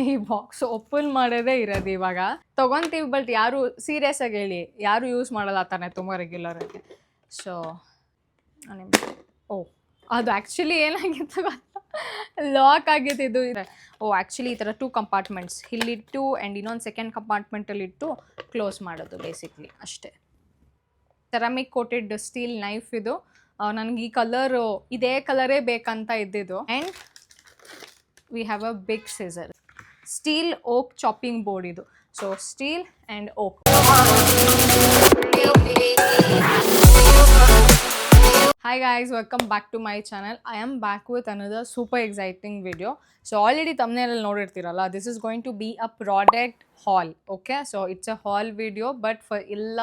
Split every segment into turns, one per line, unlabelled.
ಈ box open ಮಾಡೋದೇ ಇರೋದು ಇವಾಗ ತೊಗೊತೀವಿ, ಬಟ್ ಯಾರು ಸೀರಿಯಸ್ ಆಗಿ ಹೇಳಿ ಯಾರು ಯೂಸ್ ಮಾಡಲ್ಲ ತಾನೆ ತುಂಬ ರೆಗ್ಯುಲರ್ ಆಗಿ. ಸೊ ಓ ಅದು ಆ್ಯಕ್ಚುಲಿ ಏನಾಗಿತ್ತು ಗೊತ್ತಾ, ಲಾಕ್ ಆಗಿತ್ತು ಇದು. ಆ್ಯಕ್ಚುಲಿ ಈ ಥರ 2 ಕಂಪಾರ್ಟ್ಮೆಂಟ್ಸ್ ಇಲ್ಲಿಟ್ಟು ಆ್ಯಂಡ್ ಇನ್ನೊಂದು ಸೆಕೆಂಡ್ ಕಂಪಾರ್ಟ್ಮೆಂಟಲ್ಲಿಟ್ಟು ಕ್ಲೋಸ್ ಮಾಡೋದು ಬೇಸಿಕ್ಲಿ ಅಷ್ಟೇ. ಸೆರಾಮಿಕ್ ಕೋಟೆಡ್ ಸ್ಟೀಲ್ ನೈಫ್ ಇದು. ನನಗೆ ಈ ಕಲರು ಇದೇ ಕಲರೇ ಬೇಕಂತ ಇದ್ದಿದ್ದು. And we have a big scissor, steel oak chopping board ಇದು. So steel and oak. Hi guys, welcome back to my channel. I am back with another super exciting video. So already thumbnail ಅಲ್ಲಿ ನೋಡಿರ್ತೀರಲ್ಲ, this is going to be a product haul. Okay, so it's a haul video, but for ಇಲ್ಲ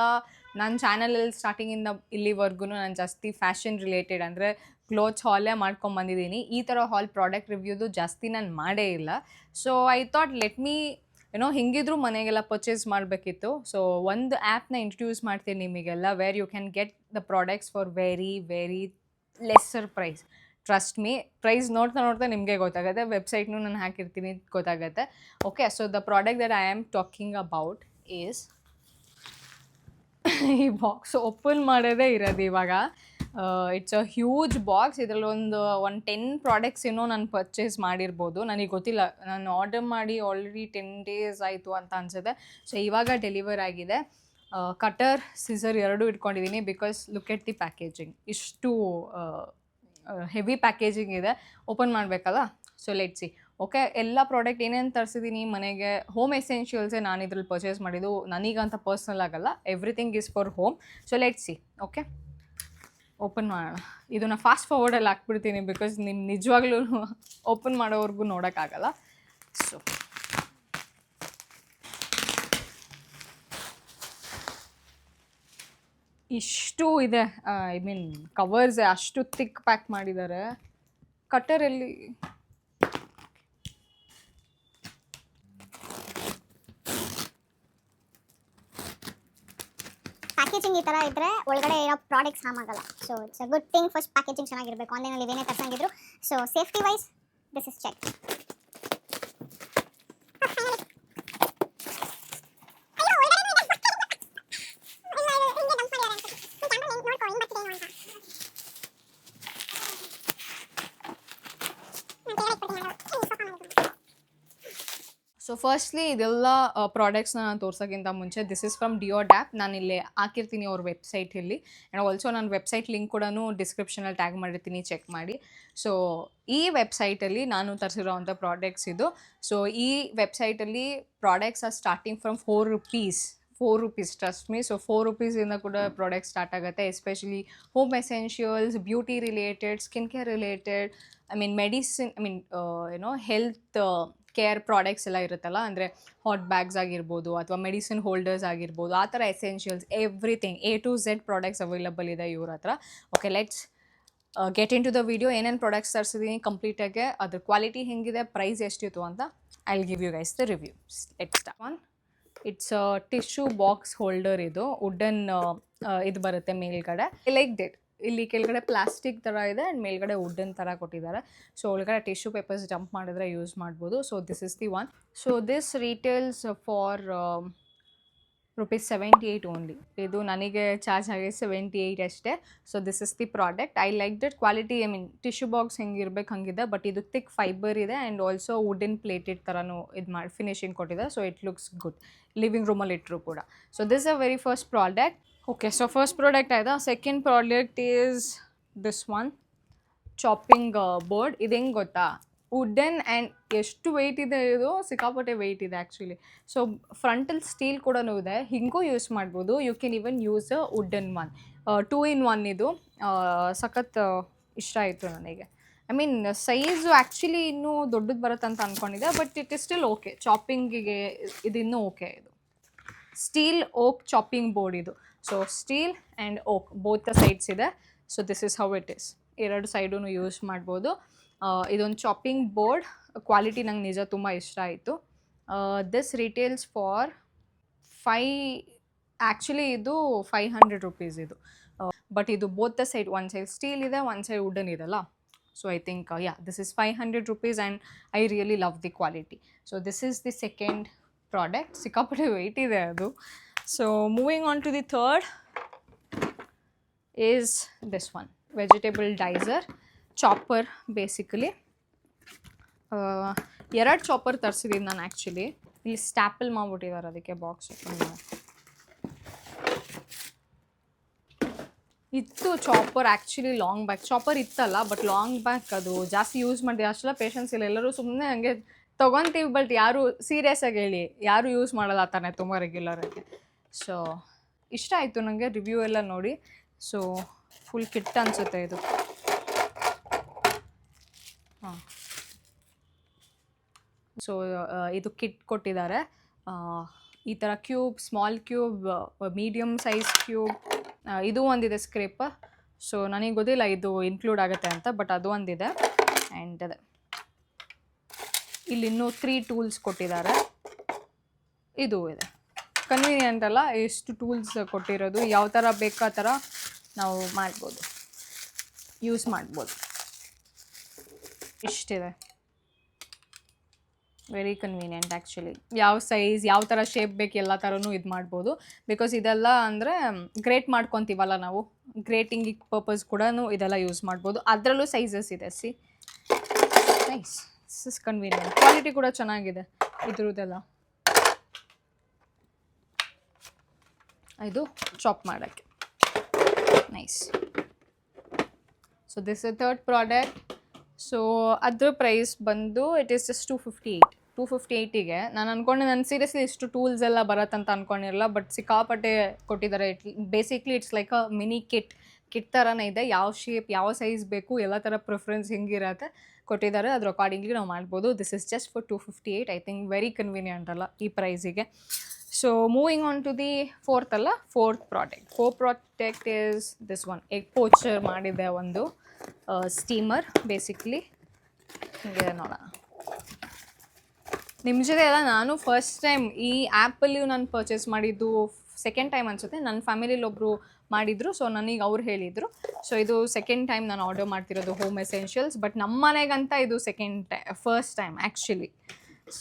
ನನ್ನ ಚಾನಲಲ್ಲಿ ಸ್ಟಾರ್ಟಿಂಗಿಂದ ಇಲ್ಲಿವರೆಗೂ ನಾನು ಜಾಸ್ತಿ fashion related ಅಂದರೆ clothes ಹಾಲೇ ಮಾಡ್ಕೊಂಬಂದಿದ್ದೀನಿ. ಈ ಥರ ಹಾಲ್ ಪ್ರಾಡಕ್ಟ್ ರಿವ್ಯೂದು ಜಾಸ್ತಿ ನಾನು ಮಾಡೇ ಇಲ್ಲ. So I thought let me ಹಿಂಗಿದ್ರು ಮನೆಗೆಲ್ಲ ಪರ್ಚೇಸ್ ಮಾಡಬೇಕಿತ್ತು. ಸೊ ಒಂದು ಆ್ಯಪ್ನ ಇಂಟ್ರೊಡ್ಯೂಸ್ ಮಾಡ್ತೀನಿ ನಿಮಗೆಲ್ಲ, where you can get the products for very very lesser price. Trust me, price ನೋಡ್ತಾ ನಿಮಗೆ ಗೊತ್ತಾಗುತ್ತೆ. ವೆಬ್ಸೈಟ್ನು ನಾನು ಹಾಕಿರ್ತೀನಿ, ಗೊತ್ತಾಗುತ್ತೆ. Okay, so the product that I am talking about is ಈ ಬಾಕ್ಸ್ ಓಪನ್ ಮಾಡೋದೇ ಇರೋದು ಇವಾಗ. It's a huge box. ಇದರಲ್ಲಿ ಒಂದು 10 ಪ್ರಾಡಕ್ಟ್ಸ್ ಏನೋ ನಾನು ಪರ್ಚೇಸ್ ಮಾಡಿರ್ಬೋದು, ನನಗೆ ಗೊತ್ತಿಲ್ಲ. ನಾನು ಆರ್ಡರ್ ಮಾಡಿ ಆಲ್ರೆಡಿ 10 days ಆಯಿತು ಅಂತ ಅನಿಸುತ್ತೆ. ಸೊ ಇವಾಗ ಡೆಲಿವರ್ ಆಗಿದೆ. ಕಟರ್ ಸಿಸರ್ ಎರಡೂ ಇಟ್ಕೊಂಡಿದ್ದೀನಿ, because look at the packaging. ಇಷ್ಟು ಹೆವಿ ಪ್ಯಾಕೇಜಿಂಗ್ ಇದೆ, ಓಪನ್ ಮಾಡಬೇಕಲ್ಲ. So let see. ಓಕೆ, ಎಲ್ಲ ಪ್ರಾಡಕ್ಟ್ ಏನೇನು ತರಿಸಿದ್ದೀನಿ ಮನೆಗೆ, ಹೋಮ್ ಎಸೆನ್ಷಿಯಲ್ಸೇ ನಾನು ಇದ್ರಲ್ಲಿ ಪರ್ಚೇಸ್ ಮಾಡಿದ್ದು. ನನಗಂತ ಪರ್ಸ್ನಲ್ ಆಗಲ್ಲ, everything is for home. So let see. Okay, open ಮಾಡೋಣ. ಇದನ್ನು ಫಾಸ್ಟ್ ಫಾರ್ವರ್ಡಲ್ಲಿ ಹಾಕ್ಬಿಡ್ತೀನಿ, ಬಿಕಾಸ್ ನಿಮ್ಮ ನಿಜವಾಗ್ಲೂ ಓಪನ್ ಮಾಡೋವರೆಗೂ ನೋಡೋಕ್ಕಾಗಲ್ಲ. ಸೊ ಇಷ್ಟು ಇದೆ. ಐ ಮೀನ್ ಕವರ್ಸ್ ಅಷ್ಟು ಥಿಕ್ ಪ್ಯಾಕ್ ಮಾಡಿದ್ದಾರೆ. ಕಟ್ಟರಲ್ಲಿ
ಪ್ಯಾಕೇಜಿಂಗ್ ಈ ಥರ ಇದ್ದರೆ ಒಳಗಡೆ ಇರೋ ಪ್ರಾಡಕ್ಟ್ಸ್ ಹಾಮ್ ಆಗಲ್ಲ. So it's a good thing. First packaging ಚೆನ್ನಾಗಿರಬೇಕು. ಆನ್ಲೈನಲ್ಲಿ ಏನೇ ತರ್ಸಂಗಿದ್ರು. So safety wise this is check.
So firstly ಇದೆಲ್ಲ ಪ್ರಾಡಕ್ಟ್ಸ್ನ ನಾನು ತೋರ್ಸೋಕ್ಕಿಂತ ಮುಂಚೆ, ದಿಸ್ ಇಸ್ ಫ್ರಮ್ ಡಿಯೋಡ್ಯಾಪ್. ನಾನು ಇಲ್ಲಿ ಹಾಕಿರ್ತೀನಿ ಅವ್ರ ವೆಬ್ಸೈಟಲ್ಲಿ. ಆ್ಯಂಡ್ ಆಲ್ಸೋ ನಾನು ವೆಬ್ಸೈಟ್ ಲಿಂಕ್ ಕೂಡ ಡಿಸ್ಕ್ರಿಪ್ಷನಲ್ಲಿ ಟ್ಯಾಗ್ ಮಾಡಿರ್ತೀನಿ, ಚೆಕ್ ಮಾಡಿ. ಸೊ ಈ ವೆಬ್ಸೈಟಲ್ಲಿ ನಾನು ತರಿಸಿರೋವಂಥ ಪ್ರಾಡಕ್ಟ್ಸ್ ಇದು. ಸೊ ಈ ವೆಬ್ಸೈಟಲ್ಲಿ products are starting from $4 trust me. So $4 ಕೂಡ ಪ್ರಾಡಕ್ಟ್ ಸ್ಟಾರ್ಟ್ ಆಗುತ್ತೆ. Especially home essentials, beauty related, skin care related, medicine, health care products ಎಲ್ಲ ಇರುತ್ತಲ್ಲ, ಅಂದರೆ ಹಾಟ್ ಬ್ಯಾಗ್ಸ್ ಆಗಿರ್ಬೋದು ಅಥವಾ ಮೆಡಿಸಿನ್ ಹೋಲ್ಡರ್ಸ್ ಆಗಿರ್ಬೋದು, ಆ ಥರ essentials everything A to Z products available ಇದೆ ಇವ್ರ ಹತ್ರ. Okay, let's get into the video. ಏನೇನು ಪ್ರಾಡಕ್ಟ್ಸ್ ತರಿಸಿದ್ದೀನಿ ಕಂಪ್ಲೀಟಾಗಿ, ಅದ್ರ ಕ್ವಾಲಿಟಿ ಹೆಂಗಿದೆ, ಪ್ರೈಸ್ ಎಷ್ಟಿತ್ತು ಅಂತ I will give you guys the review. Let's start. One, it's tissue box holder. ಇದು ವುಡನ್ ಇದು ಬರುತ್ತೆ ಮೇಲ್ಗಡೆ. ಲೈಕ್ ಡೆಟ್ ಇಲ್ಲಿ ಕೆಳಗಡೆ ಪ್ಲಾಸ್ಟಿಕ್ ಥರ ಇದೆ ಆ್ಯಂಡ್ ಮೇಲ್ಗಡೆ ವುಡನ್ ಥರ ಕೊಟ್ಟಿದ್ದಾರೆ. ಸೊ ಒಳಗಡೆ ಟಿಶ್ಯೂ ಪೇಪರ್ಸ್ ಜಂಪ್ ಮಾಡಿದ್ರೆ ಯೂಸ್ ಮಾಡ್ಬೋದು. So this is the one. So this retails for ₹78 only. ಇದು ನನಗೆ ಚಾರ್ಜ್ ಆಗಿ 78 ಅಷ್ಟೇ. So this is the product. I like that quality. Tissue box ಹೆಂಗಿರ್ಬೇಕು ಹಂಗಿದೆ, ಬಟ್ ಇದು ಥಿಕ್ ಫೈಬರ್ ಇದೆ ಆ್ಯಂಡ್ ಆಲ್ಸೋ ವುಡನ್ ಪ್ಲೇಟೆಡ್ ಥರನೂ ಇದು ಮಾಡಿ ಫಿನಿಶಿಂಗ್ ಕೊಟ್ಟಿದ್ದಾರೆ. So it looks good. Living ರೂಮಲ್ಲಿ ಇಟ್ಟರು ಕೂಡ. So this a very first product. Okay, so first product ಆಯಿತಾ. Second product is this one, chopping board. ಇದು ಹೆಂಗೆ ಗೊತ್ತಾ, ವುಡನ್ ಆ್ಯಂಡ್ ಎಷ್ಟು ವೆಯ್ಟ್ ಇದೆ, ಇದು ಸಿಕ್ಕಾಪಟ್ಟೆ ವೆಯ್ಟ್ ಇದೆ ಆ್ಯಕ್ಚುಲಿ. ಸೊ ಫ್ರಂಟಲ್ಲಿ ಸ್ಟೀಲ್ ಕೂಡ ಇದೆ, ಹಿಂಗೂ ಯೂಸ್ ಮಾಡ್ಬೋದು. You can even use a wooden one. 2 in 1 ಇದು. ಸಖತ್ ಇಷ್ಟ ಆಯಿತು ನನಗೆ. ಸೈಜು ಆ್ಯಕ್ಚುಲಿ ಇನ್ನೂ ದೊಡ್ಡದು ಬರುತ್ತೆ ಅಂತ ಅಂದ್ಕೊಂಡಿದ್ದೆ, but it is still okay. ಚಾಪಿಂಗಿಗೆ ಇದು ಇನ್ನೂ ಓಕೆ. ಇದು ಸ್ಟೀಲ್ ಓಕ್ ಚಾಪಿಂಗ್ ಬೋರ್ಡ್ ಇದು. So steel and oak both the sides ಇದೆ. So this is how it is. ಎರಡು ಸೈಡೂ ಯೂಸ್ ಮಾಡ್ಬೋದು. ಇದೊಂದು ಚಾಪಿಂಗ್ ಬೋರ್ಡ್. ಕ್ವಾಲಿಟಿ ನಂಗೆ ನಿಜ ತುಂಬ ಇಷ್ಟ ಆಯಿತು. ದಿಸ್ ರಿಟೇಲ್ಸ್ ಫಾರ್ ಆ್ಯಕ್ಚುಲಿ ಇದು ₹500 ಇದು. ಬಟ್ ಇದು ಬೋತ್ ದ ಸೈಡ್, ಒಂದು ಸೈಡ್ ಸ್ಟೀಲ್ ಇದೆ, ಒಂದು ಸೈಡ್ ವುಡನ್ ಇದೆಲ್ಲ. So I think yeah, this is 500 rupees and I really love the quality. So this is the second product. ಸಿಕ್ಕಾಪಟ್ಟೆ weight ಇದೆ ಅದು. So moving on to the third is this one, vegetable dicer chopper basically. ಎರಡು chopper ತರಿಸಿದ್ದೀನಿ ನಾನು actually. ಇಲ್ಲಿ staple ಮಾಡ್ಬಿಟ್ಟಿದ್ದಾರೆ ಅದಕ್ಕೆ box open ಮಾಡಿ. ಇತ್ತು chopper actually long back chopper ಇತ್ತಲ್ಲ, ಬಟ್ ಲಾಂಗ್ ಬ್ಯಾಕ್ ಅದು ಜಾಸ್ತಿ ಯೂಸ್ ಮಾಡಿದೆ, ಅಷ್ಟೆಲ್ಲ ಪೇಷನ್ಸ್ ಇಲ್ಲ. ಎಲ್ಲರೂ ಸುಮ್ಮನೆ ಹಂಗೆ ತೊಗೊತೀವಿ, ಬಟ್ ಯಾರು ಸೀರಿಯಸ್ ಆಗಿ ಹೇಳಿ ಯಾರು ಯೂಸ್ ಮಾಡಲ್ಲ ತಾನೆ ತುಂಬ ರೆಗ್ಯುಲರಾಗಿ. ಸೊ ಇಷ್ಟ ಆಯಿತು ನನಗೆ ರಿವ್ಯೂ ಎಲ್ಲ ನೋಡಿ. ಸೊ ಫುಲ್ ಕಿಟ್ ಅನಿಸುತ್ತೆ ಇದು. ಹಾಂ, ಸೊ ಇದು ಕಿಟ್ ಕೊಟ್ಟಿದ್ದಾರೆ. ಈ ಥರ cube, small cube, medium size cube, ಇದು ಒಂದಿದೆ ಸ್ಕ್ರೇಪರ್. ಸೊ ನನಗೆ ಗೊತ್ತಿಲ್ಲ ಇದು ಇನ್ಕ್ಲೂಡ್ ಆಗುತ್ತೆ ಅಂತ, ಬಟ್ ಅದು ಒಂದಿದೆ. ಆ್ಯಂಡ್ ಅದೇ ಇಲ್ಲಿ ಇನ್ನೂ 3 ಟೂಲ್ಸ್ ಕೊಟ್ಟಿದ್ದಾರೆ. ಇದು ಇದೆ, ಕನ್ವೀನಿಯೆಂಟ್ ಅಲ್ಲ, ಎಷ್ಟು ಟೂಲ್ಸ್ ಕೊಟ್ಟಿರೋದು, ಯಾವ ಥರ ಬೇಕು ಆ ಥರ ನಾವು ಮಾಡ್ಬೋದು, ಯೂಸ್ ಮಾಡ್ಬೋದು. ಇಷ್ಟಿದೆ, ವೆರಿ ಕನ್ವೀನಿಯೆಂಟ್ ಆ್ಯಕ್ಚುಲಿ. ಯಾವ ಸೈಜ್, ಯಾವ ಥರ ಶೇಪ್ ಬೇಕು ಎಲ್ಲ ಥರನೂ ಇದು ಮಾಡ್ಬೋದು. ಬಿಕಾಸ್ ಇದೆಲ್ಲ ಅಂದರೆ ಗ್ರೇಟ್ ಮಾಡ್ಕೊತೀವಲ್ಲ ನಾವು, ಗ್ರೇಟಿಂಗಿಗೆ ಪರ್ಪಸ್ ಕೂಡ ಇದೆಲ್ಲ ಯೂಸ್ ಮಾಡ್ಬೋದು. ಅದರಲ್ಲೂ ಸೈಜಸ್ ಇದೆ. C nice, this is convenient. Quality ಕೂಡ ಚೆನ್ನಾಗಿದೆ ಇದ್ರದ್ದೆಲ್ಲ. ಇದು ಚಾಪ್ ಮಾಡೋಕ್ಕೆ nice. So this is third product. So ಅದ್ರ ಪ್ರೈಸ್ ಬಂದು ಇಟ್ ಈಸ್ ಜಸ್ಟ್ 258ಗೆ. ನಾನು ಅಂದ್ಕೊಂಡೆ, ನಾನು ಸೀರಿಯಸ್ಲಿ ಇಷ್ಟು ಟೂಲ್ಸ್ ಎಲ್ಲ ಬರತ್ತಂತ ಅಂದ್ಕೊಂಡಿರಲ್ಲ, ಬಟ್ ಸಿಕ್ಕಾಪಟ್ಟೆ ಕೊಟ್ಟಿದ್ದಾರೆ. Basically it's like a mini kit ಥರನೇ ಇದೆ. ಯಾವ ಶೇಪ್, ಯಾವ ಸೈಜ್ ಬೇಕು, ಎಲ್ಲ ಥರ ಪ್ರಿಫರೆನ್ಸ್ ಹಿಂಗಿರತ್ತೆ ಕೊಟ್ಟಿದ್ದಾರೆ. ಅದ್ರ ಅಕಾರ್ಡಿಂಗ್ಲಿ ನಾವು ಮಾಡ್ಬೋದು. This is just for 258. I think very convenient ಅಲ್ಲ ಈ ಪ್ರೈಸಿಗೆ. So moving on to the fourth product is this one. Egg poacher ಮಾಡಿದೆ ಒಂದು ಸ್ಟೀಮರ್ ಬೇಸಿಕ್ಲಿ. ಹಿಂಗೆ ನೋಡೋಣ, ನಿಮ್ಮ ಜೊತೆ ಎಲ್ಲ ನಾನು ಫಸ್ಟ್ ಟೈಮ್ ಈ ಆ್ಯಪಲ್ಲಿ ನಾನು ಪರ್ಚೇಸ್ ಮಾಡಿದ್ದು ಸೆಕೆಂಡ್ ಟೈಮ್ ಅನಿಸುತ್ತೆ. ನನ್ನ ಫ್ಯಾಮಿಲಿಲಿ ಒಬ್ಬರು ಮಾಡಿದರು, ಸೊ ನನಗೆ ಅವ್ರು ಹೇಳಿದರು. ಸೊ ಇದು ಸೆಕೆಂಡ್ ಟೈಮ್ ನಾನು ಆರ್ಡರ್ ಮಾಡ್ತಿರೋದು ಹೋಮ್ ಎಸೆನ್ಷಿಯಲ್ಸ್, ಬಟ್ ನಮ್ಮ ಮನೆಗಂತ ಇದು first time actually.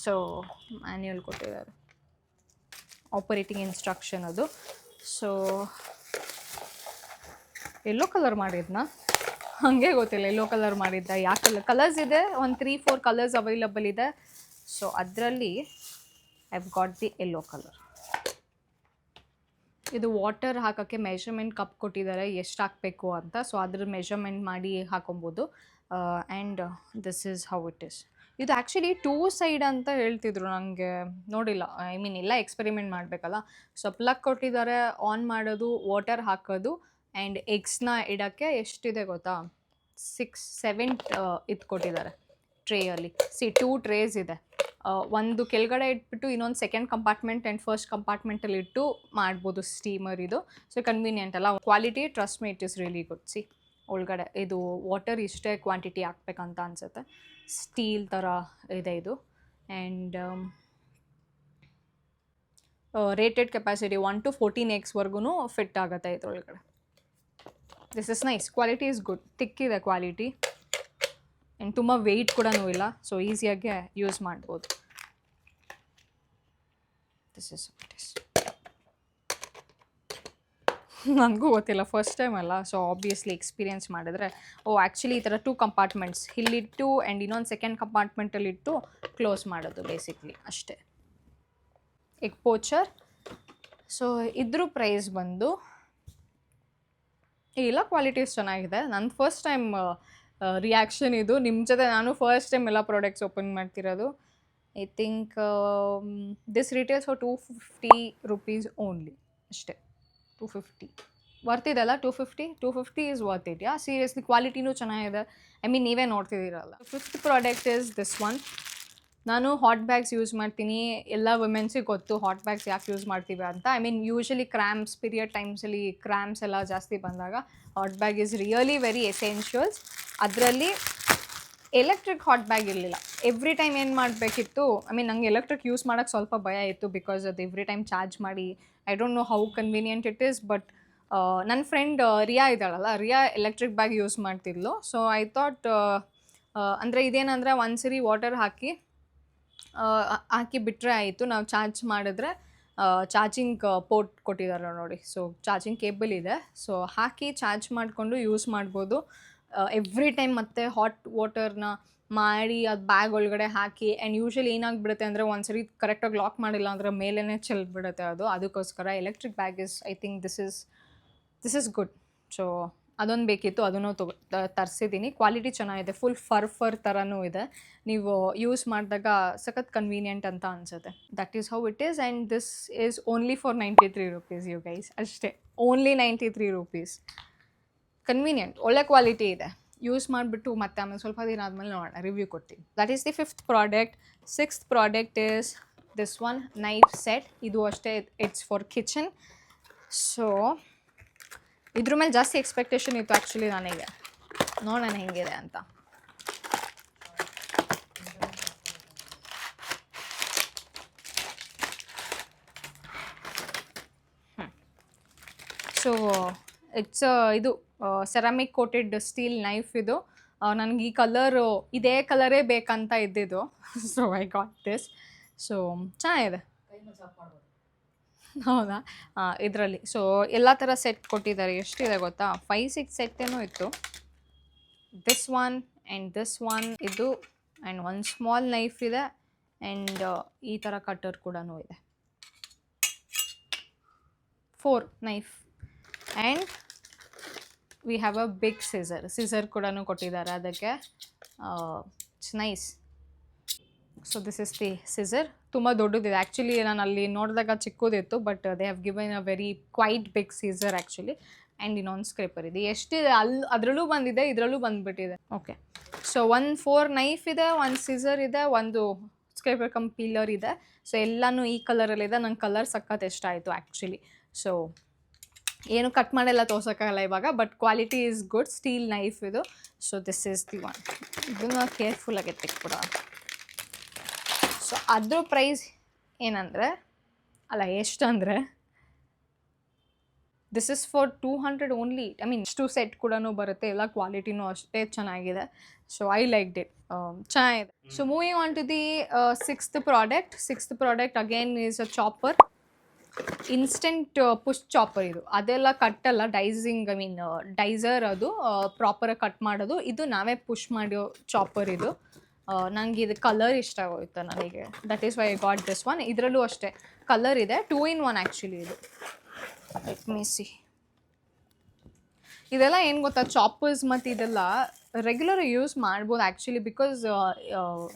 So manual ಕೊಟ್ಟಿದ್ದಾರೆ, ಆಪರೇಟಿಂಗ್ ಇನ್ಸ್ಟ್ರಕ್ಷನ್ ಅದು. ಸೊ ಎಲ್ಲೋ ಕಲರ್ ಮಾಡಿದ್ನಾ, ಹಾಗೆ ಗೊತ್ತಿಲ್ಲ ಎಲ್ಲೋ ಕಲರ್ ಮಾಡಿದ್ದ. ಯಾವ ಕಲರ್ಸ್ ಇದೆ, ಒಂದು 3-4 ಕಲರ್ಸ್ ಅವೈಲಬಲ್ ಇದೆ. ಸೊ ಅದರಲ್ಲಿ I have got the yellow colour. ಇದು ವಾಟರ್ ಹಾಕೋಕ್ಕೆ ಮೆಷರ್ಮೆಂಟ್ ಕಪ್ ಕೊಟ್ಟಿದ್ದಾರೆ, ಎಷ್ಟು ಹಾಕಬೇಕು ಅಂತ. ಸೊ ಅದ್ರ ಮೆಷರ್ಮೆಂಟ್ ಮಾಡಿ ಹಾಕೊಬೋದು. And this is how it is. ಇದು ಆ್ಯಕ್ಚುಲಿ 2 ಸೈಡ್ ಅಂತ ಹೇಳ್ತಿದ್ರು, ನನಗೆ ನೋಡಿಲ್ಲ. ಐ ಮೀನ್ ಎಲ್ಲ ಎಕ್ಸ್ಪೆರಿಮೆಂಟ್ ಮಾಡಬೇಕಲ್ಲ. ಸೊ ಪ್ಲಗ್ ಕೊಟ್ಟಿದ್ದಾರೆ, ಆನ್ ಮಾಡೋದು, ವಾಟರ್ ಹಾಕೋದು, ಆ್ಯಂಡ್ ಎಗ್ಸ್ನ ಇಡೋಕ್ಕೆ ಎಷ್ಟಿದೆ ಗೊತ್ತಾ, 6-7 ಇದು ಕೊಟ್ಟಿದ್ದಾರೆ ಟ್ರೇಯಲ್ಲಿ. 2 ಟ್ರೇಸ್ ಇದೆ. ಒಂದು ಕೆಳಗಡೆ ಇಟ್ಬಿಟ್ಟು ಇನ್ನೊಂದು ಸೆಕೆಂಡ್ ಕಂಪಾರ್ಟ್ಮೆಂಟ್ ಆ್ಯಂಡ್ ಫಸ್ಟ್ ಕಂಪಾರ್ಟ್ಮೆಂಟಲ್ಲಿ ಇಟ್ಟು ಮಾಡ್ಬೋದು ಸ್ಟೀಮರ್ ಇದು. ಸೊ ಕನ್ವೀನಿಯೆಂಟ್ ಅಲ್ಲ. Quality trust me, it is really good. C ಒಳಗಡೆ ಇದು ವಾಟರ್ ಇಷ್ಟೇ ಕ್ವಾಂಟಿಟಿ ಹಾಕ್ಬೇಕಂತ ಅನಿಸುತ್ತೆ. ಸ್ಟೀಲ್ ಥರ ಇದೆ ಇದು. ಆ್ಯಂಡ್ ರೇಟೆಡ್ ಕೆಪಾಸಿಟಿ 1 to 14 eggsವರೆಗೂ ಫಿಟ್ ಆಗುತ್ತೆ ಇದ್ರೊಳಗಡೆ. This is nice, quality is good, ತಿಕ್ಕಿದೆ ಕ್ವಾಲಿಟಿ. ಆ್ಯಂಡ್ ತುಂಬ ವೆಯ್ಟ್ ಕೂಡ ಇಲ್ಲ, ಸೊ ಈಸಿಯಾಗಿ ಯೂಸ್ ಮಾಡ್ಬೋದು. This is it is. ನನಗೂ ಗೊತ್ತಿಲ್ಲ, ಫಸ್ಟ್ ಟೈಮ್ ಅಲ್ಲ. ಸೊ ಆಬ್ವಿಯಸ್ಲಿ ಎಕ್ಸ್ಪೀರಿಯೆನ್ಸ್ ಮಾಡಿದ್ರೆ, ಆ್ಯಕ್ಚುಲಿ ಈ ಥರ 2 ಕಂಪಾರ್ಟ್ಮೆಂಟ್ಸ್ ಇಲ್ಲಿಟ್ಟು ಆ್ಯಂಡ್ ಇನ್ನೊಂದು ಸೆಕೆಂಡ್ ಕಂಪಾರ್ಟ್ಮೆಂಟಲ್ಲಿಟ್ಟು ಕ್ಲೋಸ್ ಮಾಡೋದು ಬೇಸಿಕ್ಲಿ ಅಷ್ಟೇ. Egg poacher. ಸೊ ಇದ್ರ ಪ್ರೈಸ್ ಬಂದು, ಎಲ್ಲ ಕ್ವಾಲಿಟೀಸ್ ಚೆನ್ನಾಗಿದೆ. ನನ್ನ ಫಸ್ಟ್ ಟೈಮ್ ರಿಯಾಕ್ಷನ್ ಇದು. ನಿಮ್ಮ ಜೊತೆ ನಾನು ಫಸ್ಟ್ ಟೈಮ್ ಎಲ್ಲ ಪ್ರಾಡಕ್ಟ್ಸ್ ಓಪನ್ ಮಾಡ್ತಿರೋದು. I think this retails for 250 rupees only ಅಷ್ಟೇ. 250 ವರ್ತ್ ಇದೆಲ್ಲ. 250 ಈಸ್ ವರ್ತ್ ಇಟ್. ಸೀರಿಯಸ್ಲಿ ಕ್ವಾಲಿಟಿನೂ ಚೆನ್ನಾಗಿದೆ. ಐ ಮೀನ್ ನೀವೇ ನೋಡ್ತಿದ್ದೀರಲ್ಲ. 5th product is this one. ನಾನು ಹಾಟ್ ಬ್ಯಾಗ್ಸ್ ಯೂಸ್ ಮಾಡ್ತೀನಿ. ಎಲ್ಲ ವುಮೆನ್ಸಿಗೆ ಗೊತ್ತು ಹಾಟ್ ಬ್ಯಾಗ್ಸ್ ಯಾಕೆ ಯೂಸ್ ಮಾಡ್ತೀವಿ ಅಂತ. I mean usually cramps period ಟೈಮ್ಸಲ್ಲಿ ಕ್ರ್ಯಾಂಪ್ಸ್ ಎಲ್ಲ ಜಾಸ್ತಿ ಬಂದಾಗ hot bag is really very essentials. ಅದರಲ್ಲಿ ಎಲೆಕ್ಟ್ರಿಕ್ ಹಾಟ್ ಬ್ಯಾಗ್ ಇರಲಿಲ್ಲ. ಎವ್ರಿ ಟೈಮ್ ಏನು ಮಾಡಬೇಕಿತ್ತು, ಐ ಮೀನ್ ನಂಗೆ ಎಲೆಕ್ಟ್ರಿಕ್ ಯೂಸ್ ಮಾಡೋಕ್ಕೆ ಸ್ವಲ್ಪ ಭಯ ಇತ್ತು, ಬಿಕಾಸ್ ಅದು ಎವ್ರಿ ಟೈಮ್ ಚಾರ್ಜ್ ಮಾಡಿ, I don't know how convenient it is, but ನನ್ನ ಫ್ರೆಂಡ್ ರಿಯಾ ಇದ್ದಾಳಲ್ಲ, ರಿಯಾ ಎಲೆಕ್ಟ್ರಿಕ್ ಬ್ಯಾಗ್ ಯೂಸ್ ಮಾಡ್ತಿದ್ಲು. ಸೊ ಐ ಥಾಟ್ ಅಂದರೆ ಇದೇನಂದರೆ ಒಂದ್ಸರಿ ವಾಟರ್ ಹಾಕಿ ಬಿಟ್ಟರೆ ಆಯಿತು. ನಾವು ಚಾರ್ಜ್ ಮಾಡಿದ್ರೆ ಚಾರ್ಜಿಂಗ್ ಪೋರ್ಟ್ ಕೊಟ್ಟಿದ್ದಾರೆ ನೋಡಿ. ಸೊ ಚಾರ್ಜಿಂಗ್ ಕೇಬಲ್ ಇದೆ. ಸೊ ಹಾಕಿ ಚಾರ್ಜ್ ಮಾಡಿಕೊಂಡು ಯೂಸ್ ಮಾಡ್ಬೋದು. ಎವ್ರಿ ಟೈಮ್ ಮತ್ತೆ ಹಾಟ್ ವಾಟರ್ನ ಮಾಡಿ ಅದು ಬ್ಯಾಗ್ ಒಳಗಡೆ ಹಾಕಿ. ಆ್ಯಂಡ್ ಯೂಶ್ವಲಿ ಏನಾಗ್ಬಿಡುತ್ತೆ ಅಂದರೆ ಒಂದ್ಸರಿ ಕರೆಕ್ಟಾಗಿ ಲಾಕ್ ಮಾಡಿಲ್ಲ ಅಂದರೆ ಮೇಲೇ ಚೆಲ್ಬಿಡುತ್ತೆ ಅದು. ಅದಕ್ಕೋಸ್ಕರ electric bag is I think this is good. So ಅದೊಂದು ಬೇಕಿತ್ತು, ಅದನ್ನು ತರಿಸಿದ್ದೀನಿ. ಕ್ವಾಲಿಟಿ ಚೆನ್ನಾಗಿದೆ, ಫುಲ್ ಫರ್ ಥರನೂ ಇದೆ. ನೀವು ಯೂಸ್ ಮಾಡಿದಾಗ ಸಖತ್ ಕನ್ವೀನಿಯೆಂಟ್ ಅಂತ ಅನಿಸುತ್ತೆ. That is how it is. And this is only for 93 rupees you guys. ಅಷ್ಟೇ, ಓನ್ಲಿ 93 rupees. ಕನ್ವೀನಿಯೆಂಟ್, ಒಳ್ಳೆ ಕ್ವಾಲಿಟಿ ಇದೆ. ಯೂಸ್ ಮಾಡಿಬಿಟ್ಟು ಮತ್ತೆ ಆಮೇಲೆ ಸ್ವಲ್ಪ ದಿನ ಆದಮೇಲೆ ನೋಡೋಣ, ರಿವ್ಯೂ ಕೊಡ್ತೀನಿ. That is the 5th product. 6th product is this one knife set. ಇದು ಅಷ್ಟೇ, ಇಟ್ಸ್ ಫಾರ್ ಕಿಚನ್. ಸೊ ಇದ್ರ ಮೇಲೆ ಜಾಸ್ತಿ ಎಕ್ಸ್ಪೆಕ್ಟೇಷನ್ ಇತ್ತು ಆ್ಯಕ್ಚುಲಿ ನನಗೆ. ನೋಡೋಣ ಹೆಂಗಿದೆ ಅಂತ. ಸೊ ಇಟ್ಸ್ ಇದು ಸೆರಾಮಿಕ್ ಕೋಟೆಡ್ ಸ್ಟೀಲ್ ನೈಫ್ ಇದು. ನನಗೆ ಈ ಕಲರು, ಇದೇ ಕಲರೇ ಬೇಕಂತ ಇದ್ದಿದ್ದು. So I got this. So ಚೆನ್ನಾಗಿದೆ. ಹೌದಾ? ಇದರಲ್ಲಿ ಸೊ ಎಲ್ಲ ಥರ ಸೆಟ್ ಕೊಟ್ಟಿದ್ದಾರೆ. ಎಷ್ಟಿದೆ ಗೊತ್ತಾ? 5-6 ಸೆಟ್ ಏನೋ ಇತ್ತು. This one and this one ಇದು, ಆ್ಯಂಡ್ ಒಂದು ಸ್ಮಾಲ್ ನೈಫ್ ಇದೆ, ಆ್ಯಂಡ್ ಈ ಥರ ಕಟ್ಟರ್ ಕೂಡ ಇದೆ. 4 knife and we have a big scissor ಕೂಡ ಕೊಟ್ಟಿದ್ದಾರೆ ಅದಕ್ಕೆ. It's nice. So this is the scissor. ತುಂಬ ದೊಡ್ಡದಿದೆ ಆ್ಯಕ್ಚುಲಿ. ನಾನು ಅಲ್ಲಿ ನೋಡಿದಾಗ ಚಿಕ್ಕದಿತ್ತು, but they have given a very quite big scissor actually. And ಇನ್ನೊಂದು ಸ್ಕ್ರೇಪರ್ ಇದೆ. ಎಷ್ಟಿದೆ ಅದರಲ್ಲೂ ಬಂದಿದೆ, ಇದರಲ್ಲೂ ಬಂದುಬಿಟ್ಟಿದೆ. ಓಕೆ, ಸೊ 4 ನೈಫ್ ಇದೆ, 1 ಸಿಸರ್ ಇದೆ, ಒಂದು ಸ್ಕ್ರೇಪರ್ ಕಮ್ ಪೀಲರ್ ಇದೆ. ಸೊ ಎಲ್ಲನೂ ಈ ಕಲರಲ್ಲಿದೆ. ನಂಗೆ ಕಲರ್ ಸಖತ್ ಇಷ್ಟ ಆಯಿತು ಆ್ಯಕ್ಚುಲಿ. ಸೊ ಏನು ಕಟ್ ಮಾಡೆಲ್ಲ ತೋರ್ಸೋಕ್ಕಾಗಲ್ಲ ಇವಾಗ, but quality is good. Steel knife ಇದು. So this is the one. ಇದನ್ನು ಕೇರ್ಫುಲ್ಲಾಗಿ ತೆಕ್ಬಿಡ. ಸೊ ಅದ್ರ ಪ್ರೈಸ್ ಏನಂದರೆ, ಅಲ್ಲ ಎಷ್ಟಂದರೆ, this is for 200 only. I mean ಇಷ್ಟು ಸೆಟ್ ಕೂಡ ಬರುತ್ತೆ, ಎಲ್ಲ ಕ್ವಾಲಿಟಿನೂ ಅಷ್ಟೇ ಚೆನ್ನಾಗಿದೆ. So I like it. ಚೆನ್ನಾಗಿದೆ. So moving on to the 6th product. 6th product again is a chopper. Instant push chopper ಇದು. ಅದೆಲ್ಲ ಕಟ್ಟಲ್ಲ, ಡೈಸಿಂಗ್, ಐ ಮೀನ್ ಡೈಸರ್ ಅದು ಪ್ರಾಪರಾಗಿ ಕಟ್ ಮಾಡೋದು. ಇದು ನಾವೇ ಪುಷ್ ಮಾಡೋ ಚಾಪರ್ ಇದು. ನನಗೆ ಇದು ಕಲರ್ ಇಷ್ಟ ಆಗೋಯ್ತು ನನಗೆ. That is why I got this one. ಇದರಲ್ಲೂ ಅಷ್ಟೇ ಕಲರ್ ಇದೆ. 2-in-1 ಆ್ಯಕ್ಚುಲಿ ಇದು. Let me see. ಇದೆಲ್ಲ ಏನು ಗೊತ್ತಾ, ಚಾಪರ್ಸ್ ಮತ್ತು ಇದೆಲ್ಲ ರೆಗ್ಯುಲರ್ ಯೂಸ್ ಮಾಡ್ಬೋದು actually, because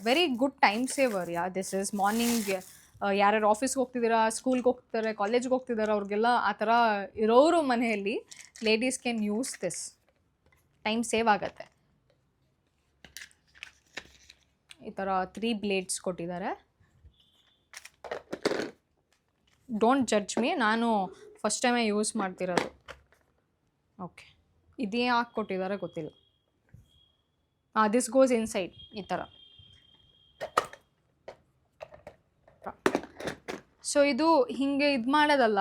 very good time saver. This is morning ಯಾರ್ಯಾರು ಆಫೀಸ್ಗೆ ಹೋಗ್ತಿದ್ದೀರಾ, ಸ್ಕೂಲ್ಗೆ ಹೋಗ್ತಿದ್ದಾರೆ, ಕಾಲೇಜ್ಗೆ ಹೋಗ್ತಿದ್ದಾರೆ, ಅವ್ರಿಗೆಲ್ಲ ಆ ಥರ ಇರೋರು ಮನೆಯಲ್ಲಿ ladies can use this. Time save ಆಗುತ್ತೆ. ಈ ಥರ 3 ಬ್ಲೇಡ್ಸ್ ಕೊಟ್ಟಿದ್ದಾರೆ. ಡೋಂಟ್ ಜಡ್ಜ್ ಮೀ, ನಾನು ಫಸ್ಟ್ ಟೈಮೇ ಯೂಸ್ ಮಾಡ್ತಿರೋದು. ಓಕೆ, ಇದೇ ಯಾಕೆ ಕೊಟ್ಟಿದ್ದಾರೆ ಗೊತ್ತಿಲ್ಲ. ದಿಸ್ ಗೋಸ್ ಇನ್ಸೈಡ್ ಈ ಥರ. ಸೊ ಇದು ಹಿಂಗೆ ಇದು ಮಾಡೋದಲ್ಲ.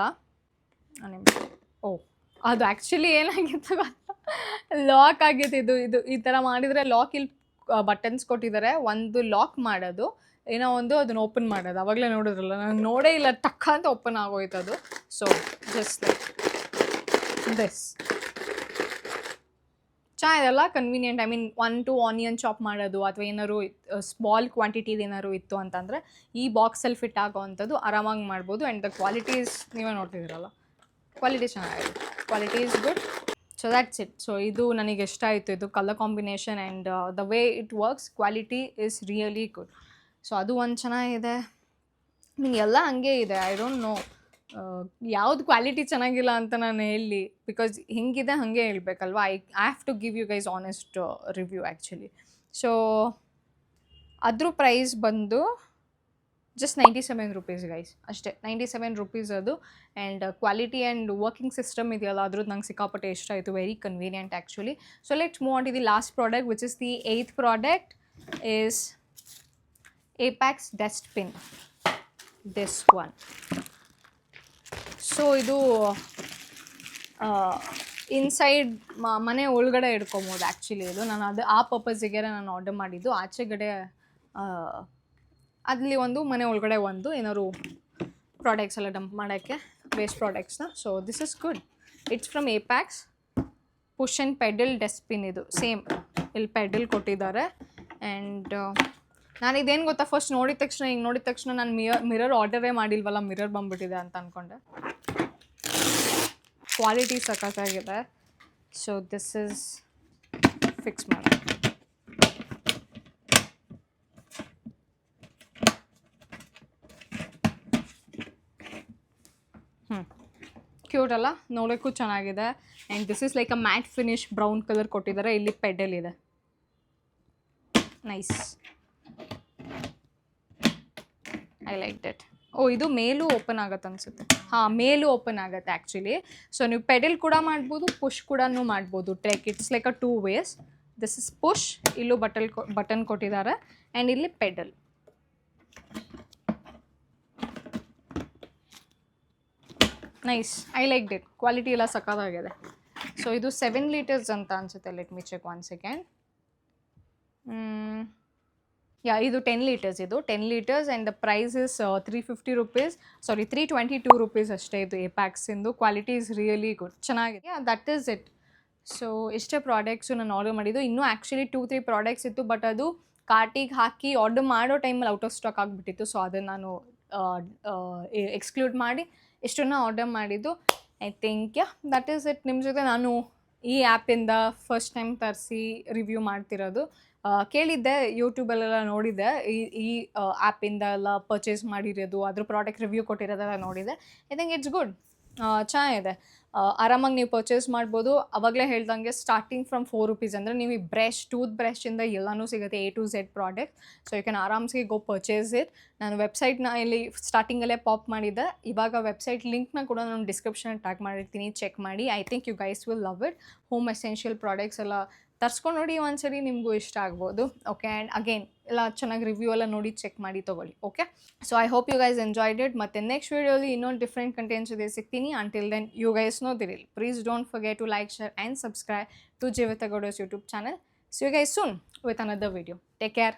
ಅದು ಆ್ಯಕ್ಚುಲಿ ಏನಾಗಿತ್ತು ಗೊತ್ತಾ, ಲಾಕ್ ಆಗಿತ್ತು. ಇದು ಈ ಥರ ಮಾಡಿದರೆ ಲಾಕ್, ಇಲ್ಲಿ ಬಟನ್ಸ್ ಕೊಟ್ಟಿದ್ದಾರೆ. ಒಂದು ಲಾಕ್ ಮಾಡೋದು, ಏನೋ ಒಂದು ಅದನ್ನು ಓಪನ್ ಮಾಡೋದು. ಆವಾಗಲೇ ನೋಡಿದ್ರಲ್ಲ, ನಾನು ನೋಡೇ ಇಲ್ಲ, ಟಕ್ಕ ಅಂತ ಓಪನ್ ಆಗೋಯ್ತು ಅದು. So just like this. ಚೆನ್ನಾಗಿದೆಲ್ಲ, convenient. I mean 1-2 onion chop ಮಾಡೋದು, ಅಥವಾ ಏನಾದ್ರು ಸ್ಮಾಲ್ ಕ್ವಾಂಟಿಟಿದು ಏನಾದ್ರು ಇತ್ತು ಅಂತಂದರೆ ಈ ಬಾಕ್ಸಲ್ಲಿ ಫಿಟ್ ಆಗೋ ಅಂಥದ್ದು ಆರಾಮಾಗಿ ಮಾಡ್ಬೋದು. ಆ್ಯಂಡ್ ದ ಕ್ವಾಲಿಟೀಸ್ ನೀವೇ ನೋಡ್ತಿದ್ದೀರಲ್ಲ, ಕ್ವಾಲಿಟಿ ಚೆನ್ನಾಗಿದೆ. Quality is good. So that's it. So ಇದು ನನಗೆ ಇಷ್ಟ ಆಯಿತು. ಇದು colour combination and the way it works, quality is really good. So ಅದು ಒಂದು ಚೆನ್ನಾಗಿದೆ. ಮೀನ್ ಎಲ್ಲ ಹಂಗೆ ಇದೆ. ಐ ಡೋಂಟ್ ನೋ ಯಾವ್ದು ಕ್ವಾಲಿಟಿ ಚೆನ್ನಾಗಿಲ್ಲ ಅಂತ ನಾನು ಹೇಳಿ, ಬಿಕಾಸ್ ಹಿಂಗಿದೆ ಹಾಗೆ ಹೇಳ್ಬೇಕಲ್ವ. I have to give you guys honest review actually. So ಅದ್ರ ಪ್ರೈಸ್ ಬಂದು ಜಸ್ಟ್ 97 rupees ಗೈಸ್, ಅಷ್ಟೇ. 97 rupees ಅದು. And quality and working system ಇದೆಯಲ್ಲ, ಅದ್ರದ್ದು ನಂಗೆ ಸಿಕ್ಕಾಪಟ್ಟೆ ಇಷ್ಟ ಆಯಿತು. Very convenient actually. So let's move on to the last product, which is the 8th product is Apex Dustbin. This one. So ಇದು inside ಮನೆ ಒಳಗಡೆ ಇಟ್ಕೊಬೋದು ಆ್ಯಕ್ಚುಲಿ ಇದು ನಾನು ಅದು ಆ ಪರ್ಪಸ್ಸಿಗೆ ನಾನು ಆರ್ಡರ್ ಮಾಡಿದ್ದು. ಆಚೆಗಡೆ ಅಲ್ಲಿ ಒಂದು, ಮನೆ ಒಳಗಡೆ ಒಂದು, ಏನಾದ್ರು ಪ್ರಾಡಕ್ಟ್ಸ್ ಎಲ್ಲ ಡಂಪ್ ಮಾಡೋಕ್ಕೆ, ವೇಸ್ಟ್ ಪ್ರಾಡಕ್ಟ್ಸ್ನ. So this is good. It's from Apex. Push and pedal dustbin ಇದು ಸೇಮ್. ಇಲ್ಲಿ ಪೆಡಲ್ ಕೊಟ್ಟಿದ್ದಾರೆ. ಆ್ಯಂಡ್ ನಾನು ಇದೇನು ಗೊತ್ತಾ, ಫಸ್ಟ್ ನೋಡಿದ ತಕ್ಷಣ ನಾನು ಮಿರರ್ ಆರ್ಡರೇ ಮಾಡಿಲ್ವಲ್ಲ, ಮಿರರ್ ಬಂದ್ಬಿಟ್ಟಿದೆ ಅಂತ ಅಂದ್ಕೊಂಡೆ. ಕ್ವಾಲಿಟಿ ಸಖತ್ತಾಗಿದೆ. ಸೊ ದಿಸ್ ಇಸ್ ಫಿಕ್ಸ್ ಮಾಡಿ. ಕ್ಯೂಟ್ ಅಲ್ಲ, ನೋಡೋಕ್ಕೂ ಚೆನ್ನಾಗಿದೆ. And this is like a mat finish brown colour ಕೊಟ್ಟಿದ್ದಾರೆ. ಇಲ್ಲಿ ಪೆಡಲ್ ಇದೆ. Nice, I like that. ಇದು ಮೇಲೂ ಓಪನ್ ಆಗುತ್ತೆ ಅನಿಸುತ್ತೆ. ಮೇಲೂ ಓಪನ್ ಆಗುತ್ತೆ ಆ್ಯಕ್ಚುಲಿ. ಸೊ ನೀವು ಪೆಡಲ್ ಕೂಡ ಮಾಡ್ಬೋದು, ಪುಷ್ ಕೂಡ ಮಾಡ್ಬೋದು. It's like a 2 ways. This is push, ಇಲ್ಲೂ ಬಟನ್ ಕೊಟ್ಟಿದ್ದಾರೆ. ಆ್ಯಂಡ್ ಇಲ್ಲಿ pedal. Nice, I like it. Quality ಎಲ್ಲ ಸಕ್ಕತ್ತಾಗಿದೆ. ಸೊ ಇದು 7 ಲೀಟರ್ಸ್ ಅಂತ ಅನಿಸುತ್ತೆ. Let me check 1 second. ಇದು 10 ಲೀಟರ್ಸ್. ಇದು 10 litres and the price is 350 rupees. 322 rupees ಅಷ್ಟೇ. ಇದು ಏಪ್ಯಾಕ್ಸಿಂದು. ಕ್ವಾಲಿಟಿ ಇಸ್ ರಿಯಲಿ ಗುಡ್, ಚೆನ್ನಾಗಿದೆ. That is it. ಸೊ ಇಷ್ಟೇ ಪ್ರಾಡಕ್ಟ್ಸು ನಾನು ಆರ್ಡರ್ ಮಾಡಿದ್ದು. ಇನ್ನೂ ಆ್ಯಕ್ಚುಲಿ 2-3 ಪ್ರಾಡಕ್ಟ್ಸ್ ಇತ್ತು, ಬಟ್ ಅದು ಕಾರ್ಟಿಗೆ ಹಾಕಿ ಆರ್ಡರ್ ಮಾಡೋ ಟೈಮಲ್ಲಿ ಔಟ್ ಆಫ್ ಸ್ಟಾಕ್ ಆಗಿಬಿಟ್ಟಿತ್ತು. ಸೊ ಅದನ್ನು ನಾನು ಎಕ್ಸ್ಕ್ಲೂಡ್ ಮಾಡಿ ಇಷ್ಟನ್ನು ಆರ್ಡರ್ ಮಾಡಿದ್ದು. I think that is it. ನಿಮ್ಮ ಜೊತೆ ನಾನು ಈ ಆ್ಯಪಿಂದ ಫಸ್ಟ್ ಟೈಮ್ ತರಿಸಿ ರಿವ್ಯೂ ಮಾಡ್ತಿರೋದು. ಕೇಳಿದ್ದೆ, ಯೂಟ್ಯೂಬಲ್ಲೆಲ್ಲ ನೋಡಿದ್ದೆ, ಈ ಆ್ಯಪಿಂದ ಎಲ್ಲ ಪರ್ಚೇಸ್ ಮಾಡಿರೋದು, ಅದ್ರ ಪ್ರಾಡಕ್ಟ್ ರಿವ್ಯೂ ಕೊಟ್ಟಿರೋದೆಲ್ಲ ನೋಡಿದೆ. I think it's good. ಚೆನ್ನಾಗಿದೆ. ಆರಾಮಾಗಿ ನೀವು ಪರ್ಚೇಸ್ ಮಾಡ್ಬೋದು. ಅವಾಗಲೇ ಹೇಳ್ದಂಗೆ ಸ್ಟಾರ್ಟಿಂಗ್ ಫ್ರಮ್ 4 rupees ಅಂದರೆ ನೀವು ಟೂತ್ ಬ್ರಷಿಂದ ಎಲ್ಲನೂ ಸಿಗುತ್ತೆ, A to Z product. So you can ಆರಾಮ್ಸಿಗೆ ಗೋ ಪರ್ಚೇಸ್ ಇಟ್. ನಾನು ವೆಬ್ಸೈಟ್ನ ಇಲ್ಲಿ ಸ್ಟಾರ್ಟಿಂಗಲ್ಲೇ ಪಾಪ್ ಮಾಡಿದ್ದೆ. ಇವಾಗ ವೆಬ್ಸೈಟ್ ಲಿಂಕ್ನ ಕೂಡ ನಾನು ಡಿಸ್ಕ್ರಿಪ್ಷನ್ ಟ್ಯಾಗ್ ಮಾಡಿರ್ತೀನಿ, ಚೆಕ್ ಮಾಡಿ. I think you guys will love it. Home essential products ಎಲ್ಲ ತರ್ಸ್ಕೊಂಡು ನೋಡಿ, ಒಂದ್ಸರಿ ನಿಮಗೂ ಇಷ್ಟ ಆಗ್ಬೋದು. ಓಕೆ, ಆ್ಯಂಡ್ ಅಗೇನ್ ಎಲ್ಲ ಚೆನ್ನಾಗಿ ರಿವ್ಯೂ ಎಲ್ಲ ನೋಡಿ ಚೆಕ್ ಮಾಡಿ ತೊಗೊಳ್ಳಿ. Okay, so I hope you guys enjoyed it. ಮತ್ತು ನೆಕ್ಸ್ಟ್ ವೀಡಿಯೋಲಿ ಇನ್ನೊಂದು ಡಿಫ್ರೆಂಟ್ ಕಂಟೆಂಟ್ಸ್ ಜೊತೆ ಸಿಗ್ತೀನಿ. Until then you guys know the reel. Please don't forget to like, share and subscribe to Jeevitha Gowda's YouTube channel. See you guys soon with another video. Take care.